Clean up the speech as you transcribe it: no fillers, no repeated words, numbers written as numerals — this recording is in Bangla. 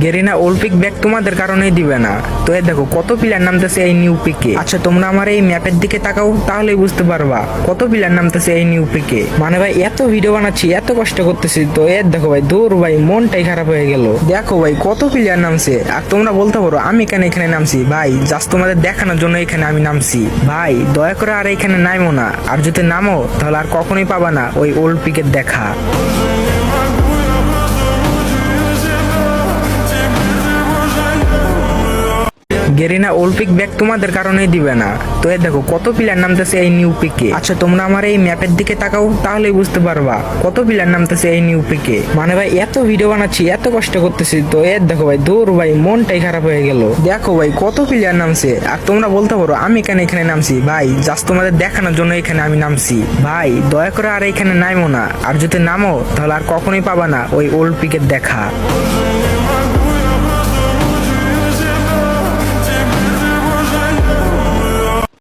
গেরিনা ওল্ড পিক ব্যাক তোমাদের কারণেই দিবে না। তো এই দেখো কত প্লেয়ার নামতেছে এই নিউ পিকে। আচ্ছা তোমরা আমার এই ম্যাপের দিকে তাকাও, তাহলেই বুঝতে পারবা কত প্লেয়ার নামতেছে এই নিউ পিকে। মানে ভাই এত ভিডিও বানাচ্ছি, এত কষ্ট করতেছি, তো এর দেখো ভাই দূর ভাই মনটাই খারাপ হয়ে গেল। দেখো ভাই কত প্লেয়ার নামছে, আর তোমরা বলতে পারো আমি কেন এখানে নামছি। ভাই জাস্ট তোমাদের দেখানোর জন্য এখানে আমি নামছি। ভাই দয়া করে আর এখানে নামো না, আর যদি নামো তাহলে আর কখনোই পাবা না ওই ওল্ড পিকের দেখা। গেরিনা ওল্ড পিক ব্যাক তোমাদের কারণেই দিবে না। তো এই দেখো কত প্লেয়ার নামতেছে এই নিউ পিকে। আচ্ছা তোমরা আমার এই ম্যাপের দিকে তাকাও, তাহলেই বুঝতে পারবা কত প্লেয়ার নামতেছে এই নিউ পিকে। মানে ভাই এত ভিডিও বানাচ্ছি, এত কষ্ট করতেছি, তো এর দেখো ভাই দূর ভাই মনটাই খারাপ হয়ে গেল। দেখো ভাই কত প্লেয়ার নামছে, আর তোমরা বলতে পারো আমি কেন এখানে নামছি। ভাই জাস্ট তোমাদের দেখানোর জন্য এখানে আমি নামছি। ভাই দয়া করে আর এখানে নামো না, আর যদি নামো তাহলে আর কখনোই পাবা না ওই ওল্ড পিকের দেখা।